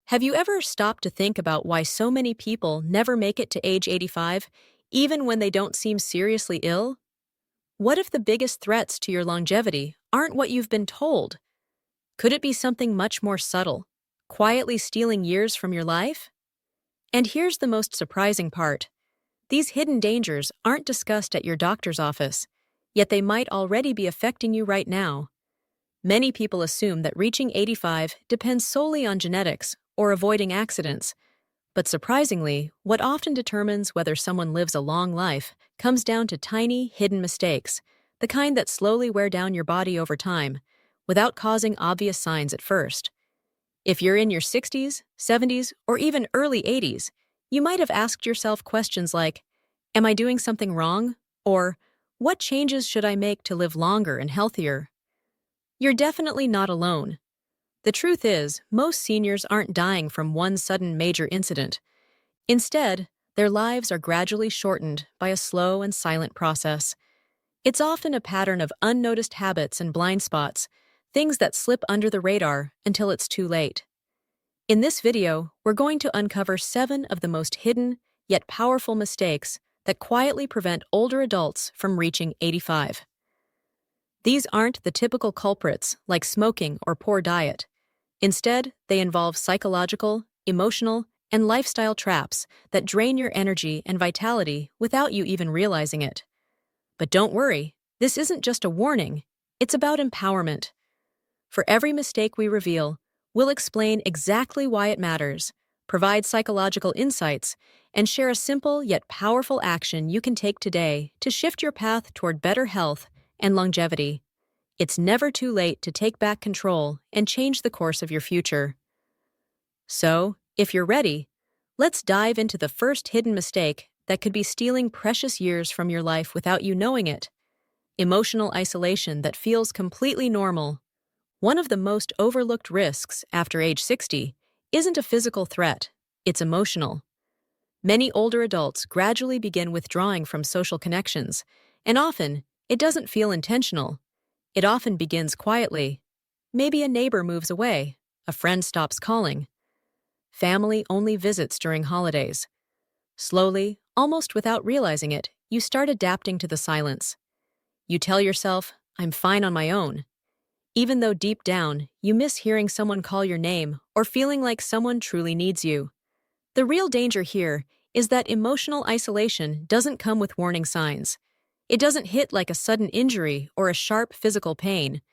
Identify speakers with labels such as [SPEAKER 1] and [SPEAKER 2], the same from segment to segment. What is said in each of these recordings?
[SPEAKER 1] Have you ever stopped to think about why so many people never make it to age 85, even when they don't seem seriously ill? What if the biggest threats to your longevity aren't what you've been told? Could it be something much more subtle, quietly stealing years from your life? And here's the most surprising part. These hidden dangers aren't discussed at your doctor's office, yet they might already be affecting you right now. Many people assume that reaching 85 depends solely on genetics or avoiding accidents. But surprisingly, what often determines whether someone lives a long life comes down to tiny, hidden mistakes, the kind that slowly wear down your body over time, without causing obvious signs at first. If you're in your 60s, 70s, or even early 80s, you might have asked yourself questions like, "Am I doing something wrong?" Or, "What changes should I make to live longer and healthier?" You're definitely not alone. The truth is, most seniors aren't dying from one sudden major incident. Instead, their lives are gradually shortened by a slow and silent process. It's often a pattern of unnoticed habits and blind spots, things that slip under the radar until it's too late. In this video, we're going to uncover 7 of the most hidden, yet powerful mistakes that quietly prevent older adults from reaching 85. These aren't the typical culprits like smoking or poor diet. Instead, they involve psychological, emotional, and lifestyle traps that drain your energy and vitality without you even realizing it. But don't worry, this isn't just a warning, it's about empowerment. For every mistake we reveal, we'll explain exactly why it matters, provide psychological insights, and share a simple yet powerful action you can take today to shift your path toward better health and longevity. It's never too late to take back control and change the course of your future. So, if you're ready, let's dive into the first hidden mistake that could be stealing precious years from your life without you knowing it. Emotional isolation that feels completely normal. One of the most overlooked risks after age 60 isn't a physical threat, it's emotional. Many older adults gradually begin withdrawing from social connections, and often, it doesn't feel intentional. It often begins quietly. Maybe a neighbor moves away, a friend stops calling. Family only visits during holidays. Slowly, almost without realizing it, you start adapting to the silence. You tell yourself, "I'm fine on my own," even though deep down, you miss hearing someone call your name or feeling like someone truly needs you. The real danger here is that emotional isolation doesn't come with warning signs. It doesn't hit like a sudden injury or a sharp physical pain.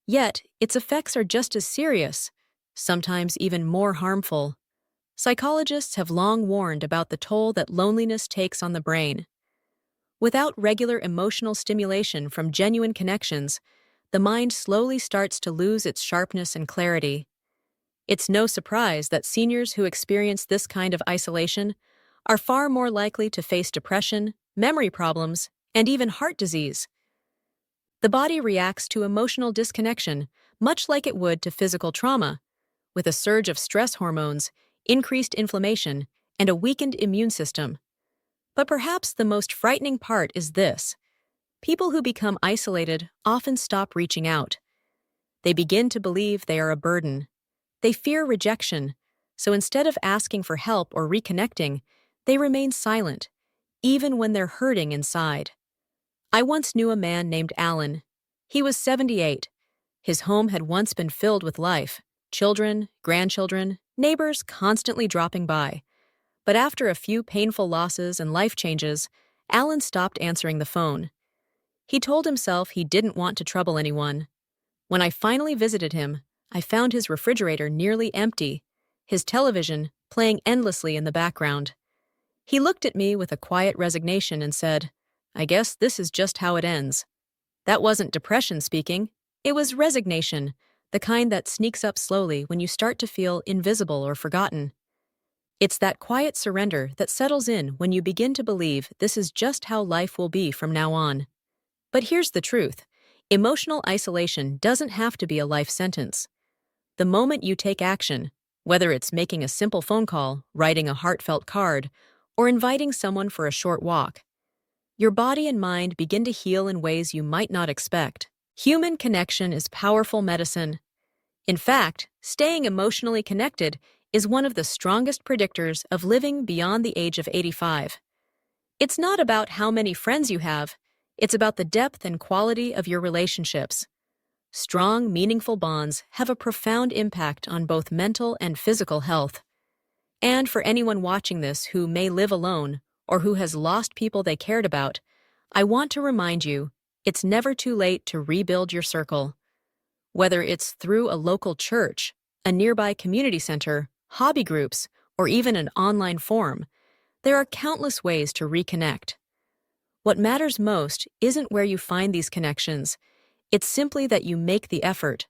[SPEAKER 1] Yet, its effects are just as serious, sometimes even more harmful. Psychologists have long warned about the toll that loneliness takes on the brain. Without regular emotional stimulation from genuine connections, the mind slowly starts to lose its sharpness and clarity. It's no surprise that seniors who experience this kind of isolation are far more likely to face depression, memory problems, and even heart disease. The body reacts to emotional disconnection much like it would to physical trauma, with a surge of stress hormones, increased inflammation, and a weakened immune system. But perhaps the most frightening part is this. People who become isolated often stop reaching out. They begin to believe they are a burden. They fear rejection, so instead of asking for help or reconnecting, they remain silent, even when they're hurting inside. I once knew a man named Alan. He was 78. His home had once been filled with life, children, grandchildren, neighbors constantly dropping by. But after a few painful losses and life changes, Alan stopped answering the phone. He told himself he didn't want to trouble anyone. When I finally visited him, I found his refrigerator nearly empty, his television playing endlessly in the background. He looked at me with a quiet resignation and said, "I guess this is just how it ends." That wasn't depression speaking, it was resignation, the kind that sneaks up slowly when you start to feel invisible or forgotten. It's that quiet surrender that settles in when you begin to believe this is just how life will be from now on. But here's the truth. Emotional isolation doesn't have to be a life sentence. The moment you take action, whether it's making a simple phone call, writing a heartfelt card, or inviting someone for a short walk, your body and mind begin to heal in ways you might not expect. Human connection is powerful medicine. In fact, staying emotionally connected is one of the strongest predictors of living beyond the age of 85. It's not about how many friends you have, it's about the depth and quality of your relationships. Strong, meaningful bonds have a profound impact on both mental and physical health. And for anyone watching this who may live alone or who has lost people they cared about, I want to remind you, it's never too late to rebuild your circle. Whether it's through a local church, a nearby community center, hobby groups, or even an online forum, there are countless ways to reconnect. What matters most isn't where you find these connections, it's simply that you make the effort.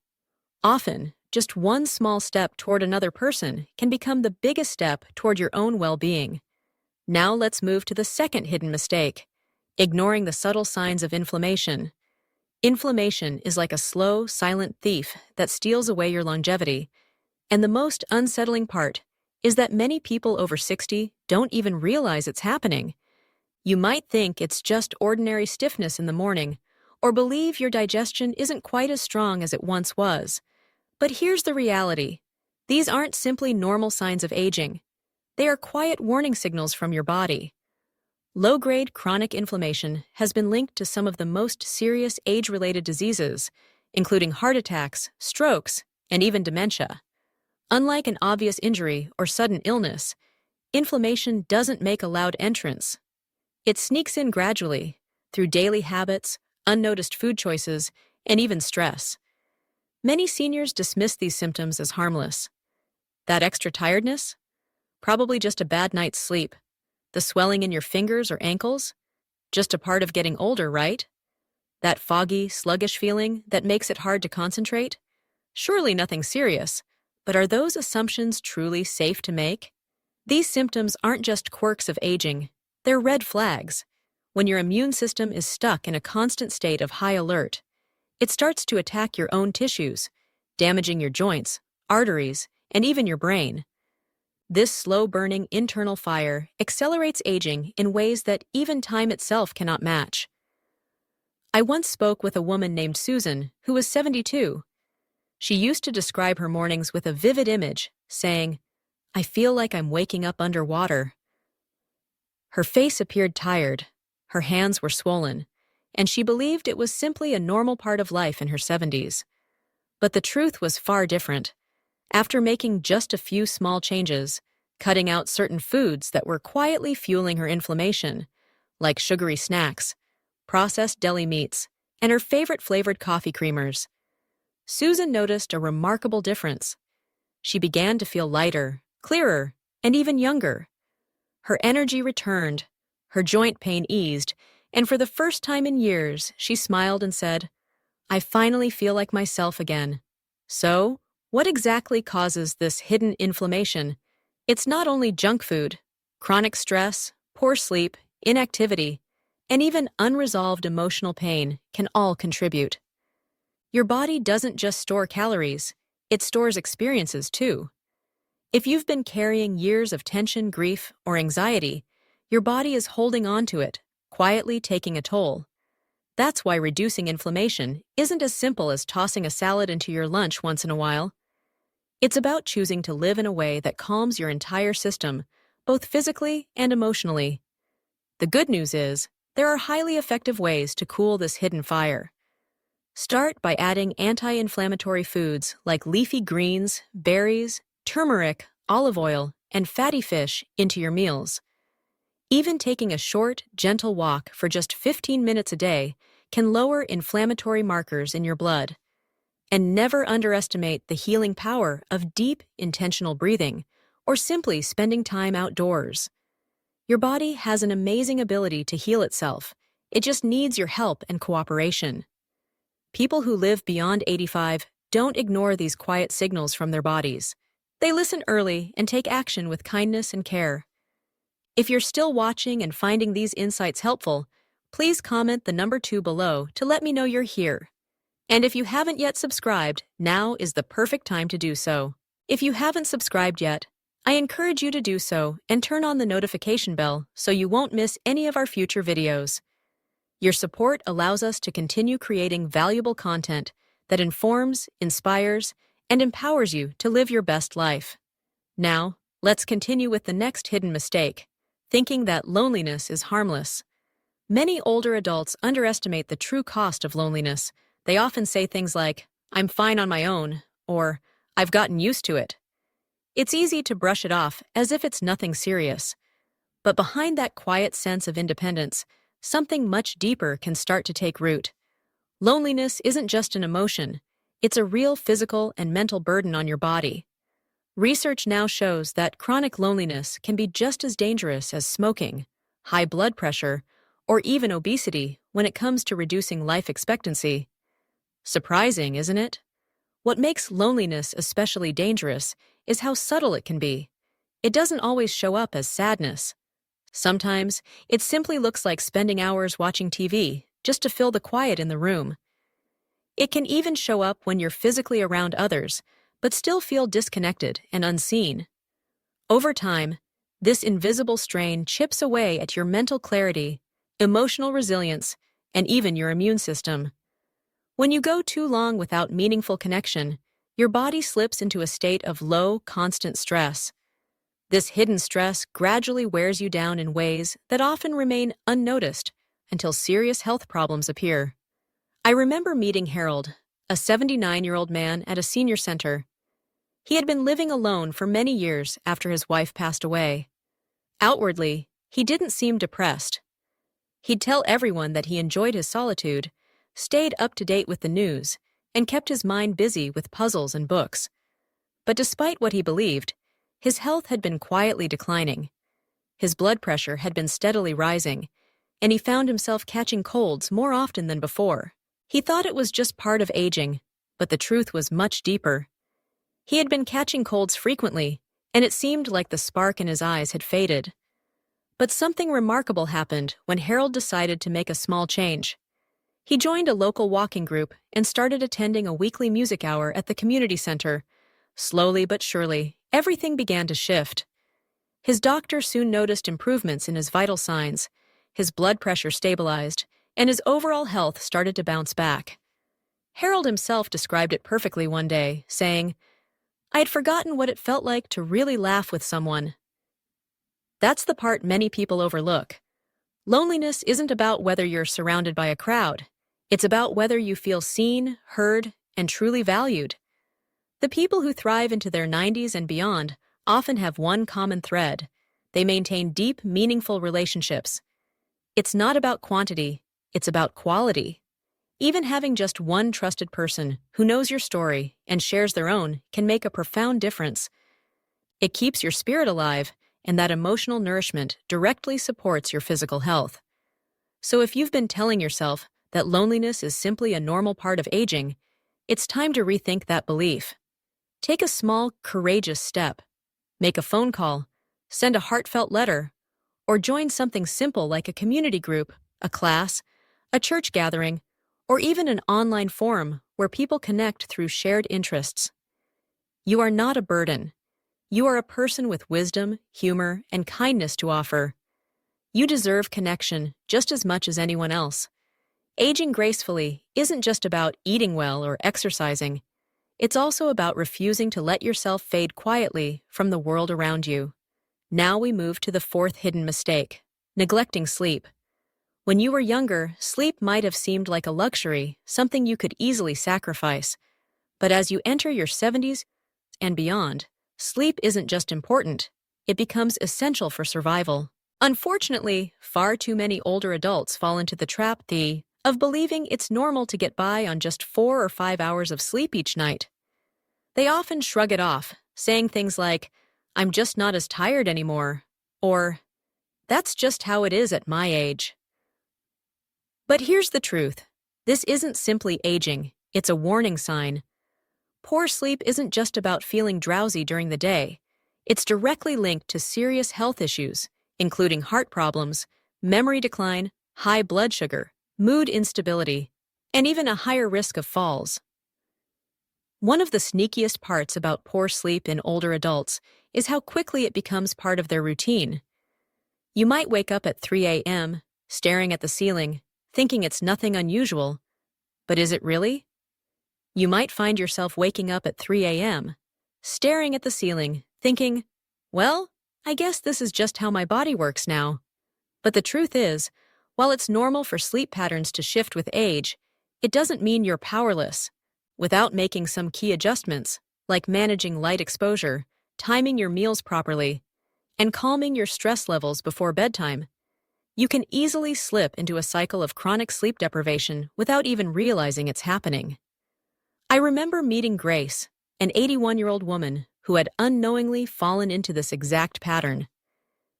[SPEAKER 1] Often, just one small step toward another person can become the biggest step toward your own well-being. Now let's move to the second hidden mistake, ignoring the subtle signs of inflammation. Inflammation is like a slow, silent thief that steals away your longevity. And the most unsettling part is that many people over 60 don't even realize it's happening. You might think it's just ordinary stiffness in the morning, or believe your digestion isn't quite as strong as it once was. But here's the reality. These aren't simply normal signs of aging. They are quiet warning signals from your body. Low-grade chronic inflammation has been linked to some of the most serious age-related diseases, including heart attacks, strokes, and even dementia. Unlike an obvious injury or sudden illness, inflammation doesn't make a loud entrance. It sneaks in gradually, through daily habits, unnoticed food choices, and even stress. Many seniors dismiss these symptoms as harmless. That extra tiredness? Probably just a bad night's sleep. The swelling in your fingers or ankles? Just a part of getting older, right? That foggy, sluggish feeling that makes it hard to concentrate? Surely nothing serious, but are those assumptions truly safe to make? These symptoms aren't just quirks of aging, they're red flags. When your immune system is stuck in a constant state of high alert, it starts to attack your own tissues, damaging your joints, arteries, and even your brain. This slow-burning internal fire accelerates aging in ways that even time itself cannot match. I once spoke with a woman named Susan, who was 72. She used to describe her mornings with a vivid image, saying, "I feel like I'm waking up underwater." Her face appeared tired, her hands were swollen, and she believed it was simply a normal part of life in her 70s. But the truth was far different. After making just a few small changes, cutting out certain foods that were quietly fueling her inflammation, like sugary snacks, processed deli meats, and her favorite flavored coffee creamers, Susan noticed a remarkable difference. She began to feel lighter, clearer, and even younger. Her energy returned, her joint pain eased, and for the first time in years, she smiled and said, "I finally feel like myself again." So, what exactly causes this hidden inflammation? It's not only junk food. Chronic stress, poor sleep, inactivity, and even unresolved emotional pain can all contribute. Your body doesn't just store calories, it stores experiences too. If you've been carrying years of tension, grief, or anxiety, your body is holding on to it, quietly taking a toll. That's why reducing inflammation isn't as simple as tossing a salad into your lunch once in a while. It's about choosing to live in a way that calms your entire system, both physically and emotionally. The good news is, there are highly effective ways to cool this hidden fire. Start by adding anti-inflammatory foods like leafy greens, berries, turmeric, olive oil, and fatty fish into your meals. Even taking a short, gentle walk for just 15 minutes a day can lower inflammatory markers in your blood. And never underestimate the healing power of deep, intentional breathing, or simply spending time outdoors. Your body has an amazing ability to heal itself. It just needs your help and cooperation. People who live beyond 85 don't ignore these quiet signals from their bodies. They listen early and take action with kindness and care. If you're still watching and finding these insights helpful, please comment the number 2 below to let me know you're here. And if you haven't yet subscribed, now is the perfect time to do so. If you haven't subscribed yet, I encourage you to do so and turn on the notification bell so you won't miss any of our future videos. Your support allows us to continue creating valuable content that informs, inspires, and empowers you to live your best life. Now, let's continue with the next hidden mistake, thinking that loneliness is harmless. Many older adults underestimate the true cost of loneliness. They often say things like, "I'm fine on my own," or "I've gotten used to it." It's easy to brush it off as if it's nothing serious. But behind that quiet sense of independence, something much deeper can start to take root. Loneliness isn't just an emotion, it's a real physical and mental burden on your body. Research now shows that chronic loneliness can be just as dangerous as smoking, high blood pressure, or even obesity when it comes to reducing life expectancy. Surprising, isn't it? What makes loneliness especially dangerous is how subtle it can be. It doesn't always show up as sadness. Sometimes, it simply looks like spending hours watching TV just to fill the quiet in the room. It can even show up when you're physically around others, but still feel disconnected and unseen. Over time, this invisible strain chips away at your mental clarity, emotional resilience, and even your immune system. When you go too long without meaningful connection, your body slips into a state of low, constant stress. This hidden stress gradually wears you down in ways that often remain unnoticed until serious health problems appear. I remember meeting Harold, a 79-year-old man at a senior center. He had been living alone for many years after his wife passed away. Outwardly, he didn't seem depressed. He'd tell everyone that he enjoyed his solitude, stayed up to date with the news, and kept his mind busy with puzzles and books. But despite what he believed, his health had been quietly declining. His blood pressure had been steadily rising, and he found himself catching colds more often than before. He thought it was just part of aging, but the truth was much deeper. He had been catching colds frequently, and it seemed like the spark in his eyes had faded. But something remarkable happened when Harold decided to make a small change. He joined a local walking group and started attending a weekly music hour at the community center. Slowly but surely, everything began to shift. His doctor soon noticed improvements in his vital signs, his blood pressure stabilized, and his overall health started to bounce back. Harold himself described it perfectly one day, saying, "I had forgotten what it felt like to really laugh with someone." That's the part many people overlook. Loneliness isn't about whether you're surrounded by a crowd. It's about whether you feel seen, heard, and truly valued. The people who thrive into their 90s and beyond often have one common thread. They maintain deep, meaningful relationships. It's not about quantity, it's about quality. Even having just one trusted person who knows your story and shares their own can make a profound difference. It keeps your spirit alive, and that emotional nourishment directly supports your physical health. So if you've been telling yourself that loneliness is simply a normal part of aging, it's time to rethink that belief. Take a small, courageous step. Make a phone call, send a heartfelt letter, or join something simple like a community group, a class, a church gathering, or even an online forum where people connect through shared interests. You are not a burden. You are a person with wisdom, humor, and kindness to offer. You deserve connection just as much as anyone else. Aging gracefully isn't just about eating well or exercising. It's also about refusing to let yourself fade quietly from the world around you. Now we move to the fourth hidden mistake, neglecting sleep. When you were younger, sleep might have seemed like a luxury, something you could easily sacrifice. But as you enter your 70s and beyond, sleep isn't just important, it becomes essential for survival. Unfortunately, far too many older adults fall into the trap of believing it's normal to get by on just 4 or 5 hours of sleep each night. They often shrug it off, saying things like, "I'm just not as tired anymore," or "That's just how it is at my age." But here's the truth. This isn't simply aging, it's a warning sign. Poor sleep isn't just about feeling drowsy during the day. It's directly linked to serious health issues, including heart problems, memory decline, high blood sugar, mood instability, and even a higher risk of falls. One of the sneakiest parts about poor sleep in older adults is how quickly it becomes part of their routine. You might wake up at 3 a.m., staring at the ceiling, thinking it's nothing unusual. But is it really? You might find yourself waking up at 3 a.m., staring at the ceiling, thinking, well, I guess this is just how my body works now. But the truth is, while it's normal for sleep patterns to shift with age, it doesn't mean you're powerless. Without making some key adjustments, like managing light exposure, timing your meals properly, and calming your stress levels before bedtime, you can easily slip into a cycle of chronic sleep deprivation without even realizing it's happening. I remember meeting Grace, an 81-year-old woman who had unknowingly fallen into this exact pattern.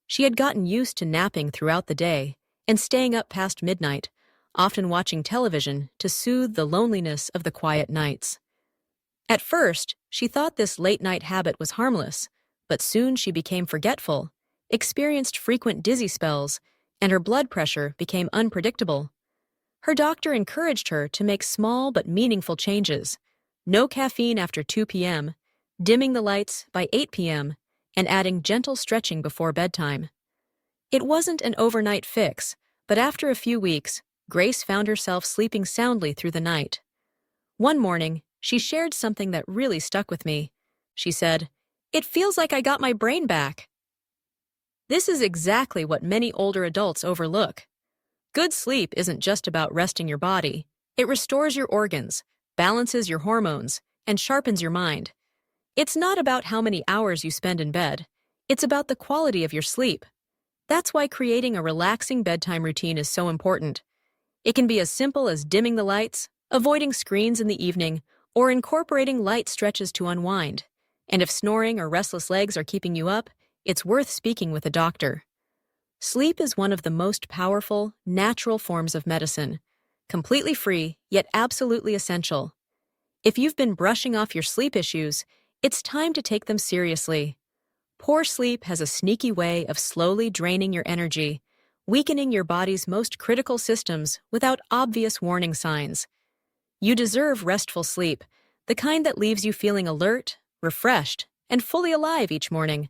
[SPEAKER 1] She had gotten used to napping throughout the day and staying up past midnight, often watching television to soothe the loneliness of the quiet nights. At first, she thought this late-night habit was harmless, but soon she became forgetful, experienced frequent dizzy spells, and her blood pressure became unpredictable. Her doctor encouraged her to make small but meaningful changes: no caffeine after 2 p.m., dimming the lights by 8 p.m., and adding gentle stretching before bedtime. It wasn't an overnight fix, but after a few weeks, Grace found herself sleeping soundly through the night. One morning, she shared something that really stuck with me. She said, "It feels like I got my brain back." This is exactly what many older adults overlook. Good sleep isn't just about resting your body. It restores your organs, balances your hormones, and sharpens your mind. It's not about how many hours you spend in bed. It's about the quality of your sleep. That's why creating a relaxing bedtime routine is so important. It can be as simple as dimming the lights, avoiding screens in the evening, or incorporating light stretches to unwind. And if snoring or restless legs are keeping you up, it's worth speaking with a doctor. Sleep is one of the most powerful, natural forms of medicine, completely free, yet absolutely essential. If you've been brushing off your sleep issues, it's time to take them seriously. Poor sleep has a sneaky way of slowly draining your energy, weakening your body's most critical systems without obvious warning signs. You deserve restful sleep, the kind that leaves you feeling alert, refreshed, and fully alive each morning.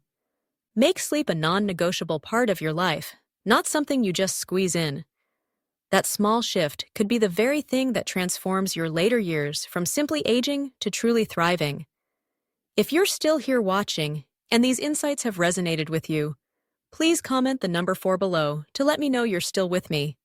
[SPEAKER 1] Make sleep a non-negotiable part of your life, not something you just squeeze in. That small shift could be the very thing that transforms your later years from simply aging to truly thriving. If you're still here watching, and these insights have resonated with you, please comment the number 4 below to let me know you're still with me.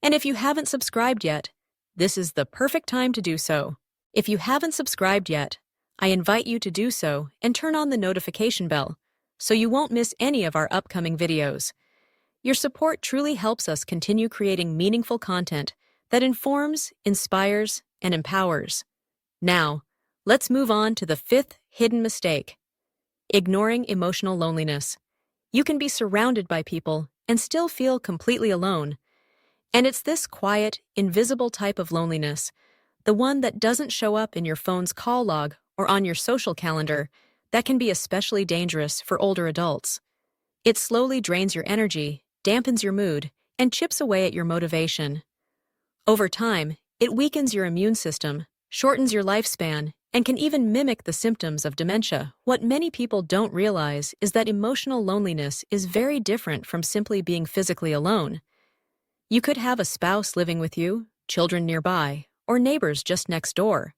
[SPEAKER 1] And if you haven't subscribed yet, this is the perfect time to do so. If you haven't subscribed yet, I invite you to do so and turn on the notification bell so you won't miss any of our upcoming videos. Your support truly helps us continue creating meaningful content that informs, inspires, and empowers. Now, let's move on to the 5th hidden mistake: ignoring emotional loneliness. You can be surrounded by people and still feel completely alone. And it's this quiet, invisible type of loneliness, the one that doesn't show up in your phone's call log or on your social calendar, that can be especially dangerous for older adults. It slowly drains your energy, dampens your mood, and chips away at your motivation. Over time, it weakens your immune system, shortens your lifespan, and can even mimic the symptoms of dementia. What many people don't realize is that emotional loneliness is very different from simply being physically alone. You could have a spouse living with you, children nearby, or neighbors just next door.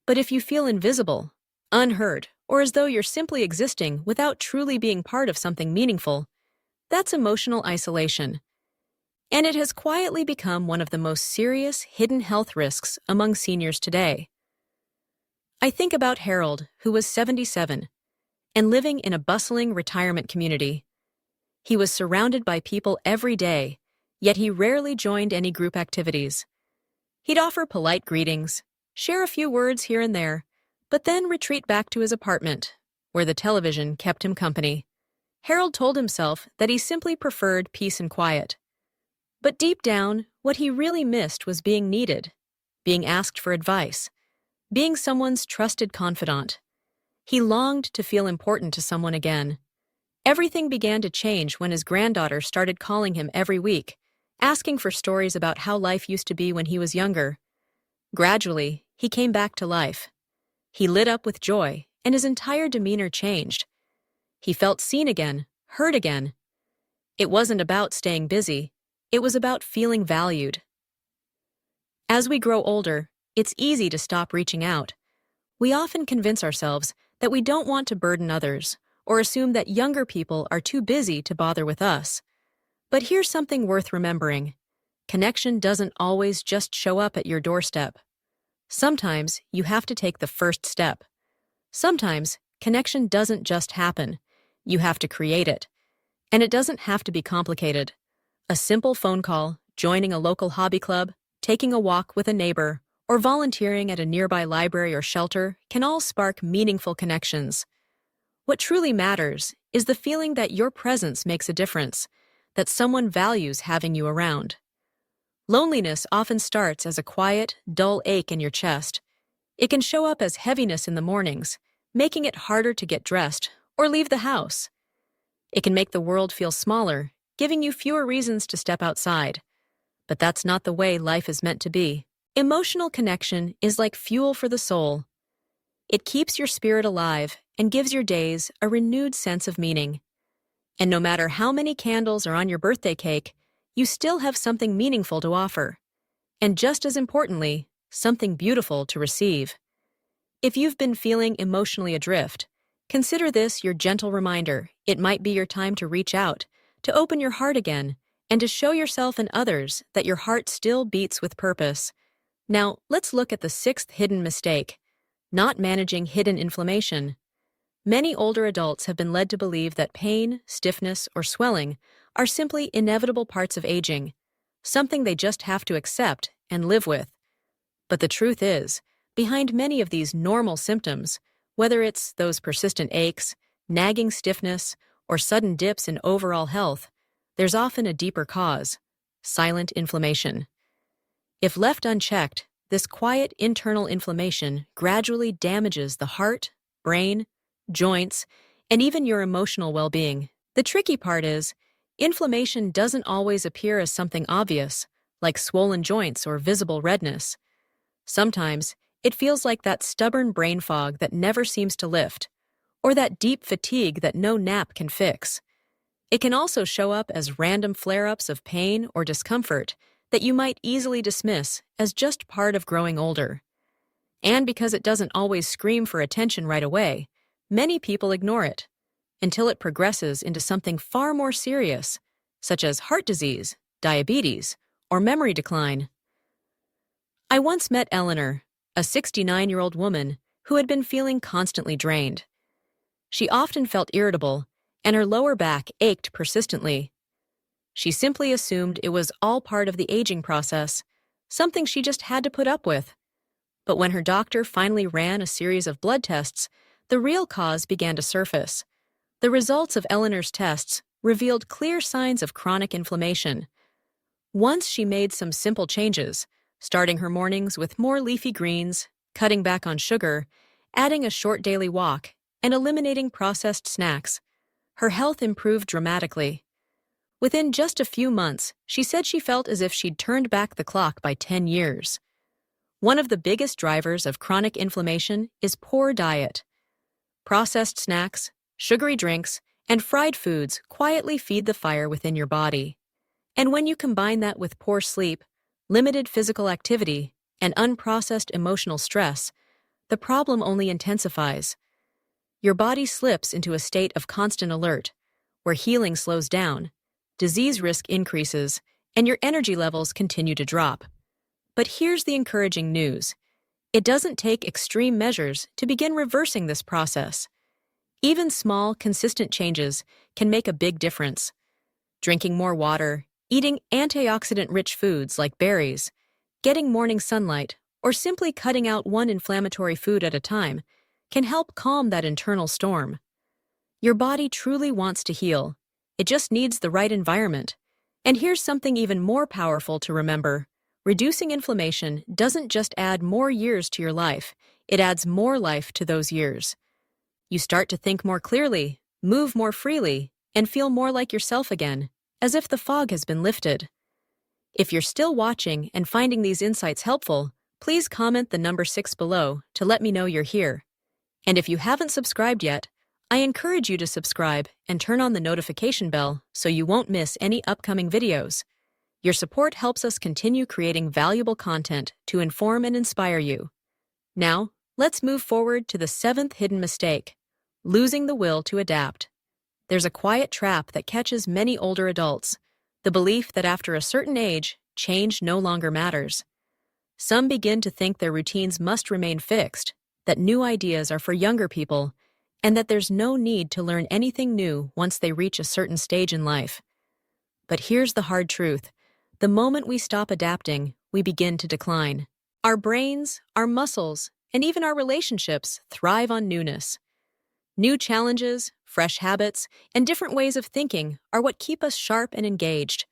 [SPEAKER 1] But if you feel invisible, unheard, or as though you're simply existing without truly being part of something meaningful, that's emotional isolation. And it has quietly become one of the most serious hidden health risks among seniors today. I think about Harold, who was 77, and living in a bustling retirement community. He was surrounded by people every day, yet he rarely joined any group activities. He'd offer polite greetings, share a few words here and there, but then retreat back to his apartment, where the television kept him company. Harold told himself that he simply preferred peace and quiet. But deep down, what he really missed was being needed, being asked for advice, being someone's trusted confidant. He longed to feel important to someone again. Everything began to change when his granddaughter started calling him every week, asking for stories about how life used to be when he was younger. Gradually, he came back to life. He lit up with joy, and his entire demeanor changed. He felt seen again, heard again. It wasn't about staying busy. It was about feeling valued. As we grow older, it's easy to stop reaching out. We often convince ourselves that we don't want to burden others, or assume that younger people are too busy to bother with us. But here's something worth remembering. Connection doesn't always just show up at your doorstep. Sometimes you have to take the first step. Sometimes connection doesn't just happen. You have to create it. And it doesn't have to be complicated. A simple phone call, joining a local hobby club, taking a walk with a neighbor, or volunteering at a nearby library or shelter can all spark meaningful connections. What truly matters is the feeling that your presence makes a difference, that someone values having you around. Loneliness often starts as a quiet, dull ache in your chest. It can show up as heaviness in the mornings, making it harder to get dressed or leave the house. It can make the world feel smaller, giving you fewer reasons to step outside. But that's not the way life is meant to be. Emotional connection is like fuel for the soul. It keeps your spirit alive and gives your days a renewed sense of meaning. And no matter how many candles are on your birthday cake, you still have something meaningful to offer. And just as importantly, something beautiful to receive. If you've been feeling emotionally adrift, consider this your gentle reminder. It might be your time to reach out, to open your heart again, and to show yourself and others that your heart still beats with purpose. Now, let's look at the sixth hidden mistake: not managing hidden inflammation. Many older adults have been led to believe that pain, stiffness, or swelling are simply inevitable parts of aging, something they just have to accept and live with. But the truth is, behind many of these normal symptoms, whether it's those persistent aches, nagging stiffness, or sudden dips in overall health, there's often a deeper cause: silent inflammation. If left unchecked, this quiet internal inflammation gradually damages the heart, brain, joints, and even your emotional well-being. The tricky part is, inflammation doesn't always appear as something obvious, like swollen joints or visible redness. Sometimes, it feels like that stubborn brain fog that never seems to lift, or that deep fatigue that no nap can fix. It can also show up as random flare-ups of pain or discomfort that you might easily dismiss as just part of growing older. And because it doesn't always scream for attention right away, many people ignore it until it progresses into something far more serious, such as heart disease, diabetes, or memory decline. I once met Eleanor, a 69-year-old woman who had been feeling constantly drained. She often felt irritable, and her lower back ached persistently. She simply assumed it was all part of the aging process, something she just had to put up with. But when her doctor finally ran a series of blood tests, the real cause began to surface. The results of Eleanor's tests revealed clear signs of chronic inflammation. Once she made some simple changes, starting her mornings with more leafy greens, cutting back on sugar, adding a short daily walk, and eliminating processed snacks, her health improved dramatically. Within just a few months, she said she felt as if she'd turned back the clock by 10 years. One of the biggest drivers of chronic inflammation is poor diet. Processed snacks, sugary drinks, and fried foods quietly feed the fire within your body. And when you combine that with poor sleep, limited physical activity, and unprocessed emotional stress, the problem only intensifies. Your body slips into a state of constant alert, where healing slows down, disease risk increases, and your energy levels continue to drop. But here's the encouraging news. It doesn't take extreme measures to begin reversing this process. Even small, consistent changes can make a big difference. Drinking more water, eating antioxidant-rich foods like berries, getting morning sunlight, or simply cutting out one inflammatory food at a time can help calm that internal storm. Your body truly wants to heal. It just needs the right environment. And here's something even more powerful to remember. Reducing inflammation doesn't just add more years to your life, it adds more life to those years. You start to think more clearly, move more freely, and feel more like yourself again, as if the fog has been lifted. If you're still watching and finding these insights helpful, please comment the number 6 below to let me know you're here. And if you haven't subscribed yet, I encourage you to subscribe and turn on the notification bell so you won't miss any upcoming videos. Your support helps us continue creating valuable content to inform and inspire you. Now, let's move forward to the 7th hidden mistake: losing the will to adapt. There's a quiet trap that catches many older adults, the belief that after a certain age, change no longer matters. Some begin to think their routines must remain fixed, that new ideas are for younger people, and that there's no need to learn anything new once they reach a certain stage in life. But here's the hard truth. The moment we stop adapting, we begin to decline. Our brains, our muscles, and even our relationships thrive on newness. New challenges, fresh habits, and different ways of thinking are what keep us sharp and engaged.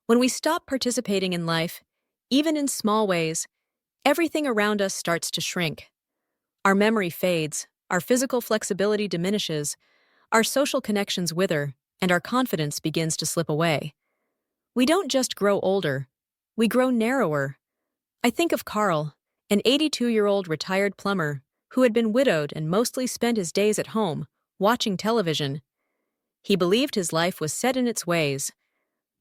[SPEAKER 1] When we stop participating in life, even in small ways, everything around us starts to shrink. Our memory fades, our physical flexibility diminishes, our social connections wither, and our confidence begins to slip away. We don't just grow older, we grow narrower. I think of Carl, an 82-year-old retired plumber who had been widowed and mostly spent his days at home, watching television. He believed his life was set in its ways.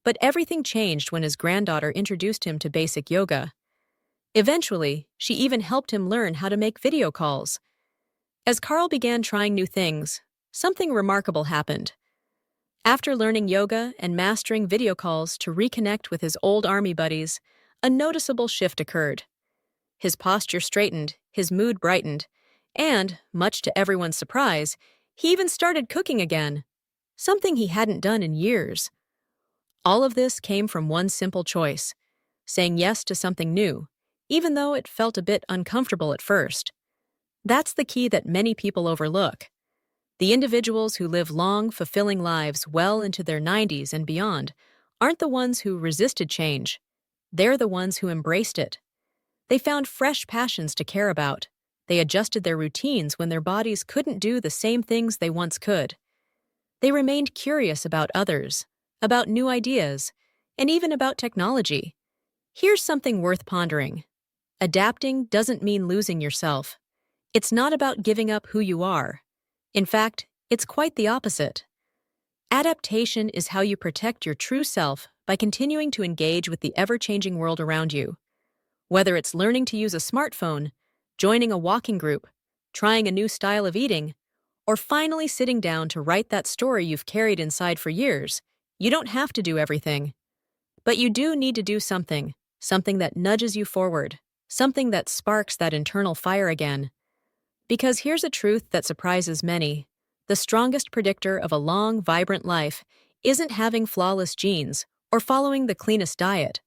[SPEAKER 1] But everything changed when his granddaughter introduced him to basic yoga. Eventually, she even helped him learn how to make video calls. As Carl began trying new things, something remarkable happened. After learning yoga and mastering video calls to reconnect with his old army buddies, a noticeable shift occurred. His posture straightened, his mood brightened, and, much to everyone's surprise, he even started cooking again, something he hadn't done in years. All of this came from one simple choice, saying yes to something new, even though it felt a bit uncomfortable at first. That's the key that many people overlook. The individuals who live long, fulfilling lives well into their 90s and beyond aren't the ones who resisted change. They're the ones who embraced it. They found fresh passions to care about. They adjusted their routines when their bodies couldn't do the same things they once could. They remained curious about others, about new ideas, and even about technology. Here's something worth pondering. Adapting doesn't mean losing yourself. It's not about giving up who you are. In fact, it's quite the opposite. Adaptation is how you protect your true self by continuing to engage with the ever-changing world around you. Whether it's learning to use a smartphone, joining a walking group, trying a new style of eating, or finally sitting down to write that story you've carried inside for years, you don't have to do everything. But you do need to do something that nudges you forward, something that sparks that internal fire again. Because here's a truth that surprises many. The strongest predictor of a long, vibrant life isn't having flawless genes or following the cleanest diet.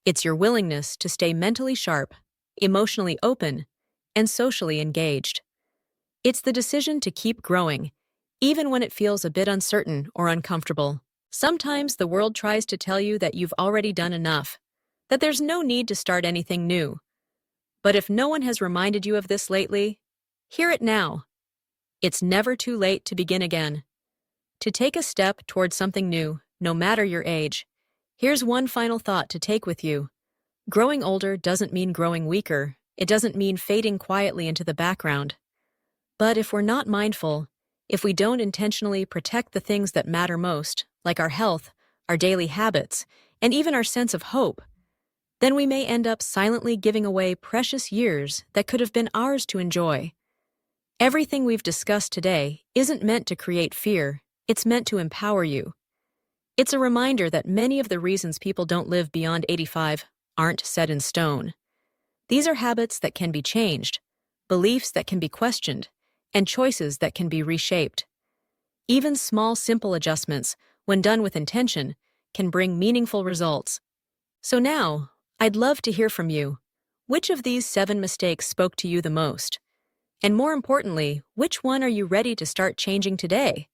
[SPEAKER 1] It's your willingness to stay mentally sharp, emotionally open, and socially engaged. It's the decision to keep growing, even when it feels a bit uncertain or uncomfortable. Sometimes the world tries to tell you that you've already done enough, that there's no need to start anything new. But if no one has reminded you of this lately, hear it now. It's never too late to begin again. To take a step towards something new, no matter your age. Here's one final thought to take with you. Growing older doesn't mean growing weaker. It doesn't mean fading quietly into the background. But if we're not mindful, if we don't intentionally protect the things that matter most, like our health, our daily habits, and even our sense of hope, then we may end up silently giving away precious years that could have been ours to enjoy. Everything we've discussed today isn't meant to create fear, it's meant to empower you. It's a reminder that many of the reasons people don't live beyond 85 aren't set in stone. These are habits that can be changed, beliefs that can be questioned, and choices that can be reshaped. Even small, simple adjustments, when done with intention, can bring meaningful results. So now, I'd love to hear from you. Which of these 7 mistakes spoke to you the most? And more importantly, which one are you ready to start changing today?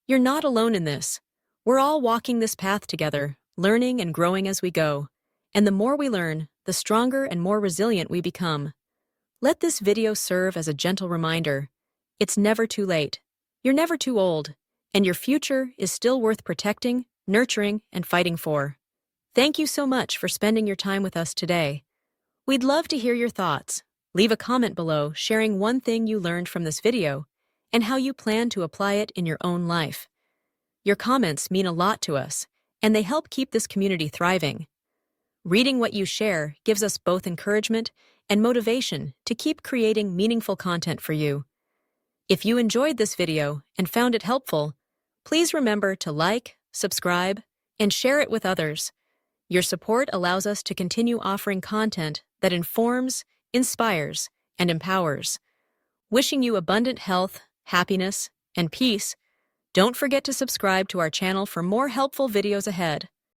[SPEAKER 1] You're not alone in this. We're all walking this path together, learning and growing as we go. And the more we learn, the stronger and more resilient we become. Let this video serve as a gentle reminder. It's never too late. You're never too old. And your future is still worth protecting, nurturing, and fighting for. Thank you so much for spending your time with us today. We'd love to hear your thoughts. Leave a comment below sharing one thing you learned from this video and how you plan to apply it in your own life. Your comments mean a lot to us, and they help keep this community thriving. Reading what you share gives us both encouragement and motivation to keep creating meaningful content for you. If you enjoyed this video and found it helpful, please remember to like, subscribe, and share it with others. Your support allows us to continue offering content that informs, inspires, and empowers. Wishing you abundant health, happiness, and peace. Don't forget to subscribe to our channel for more helpful videos ahead.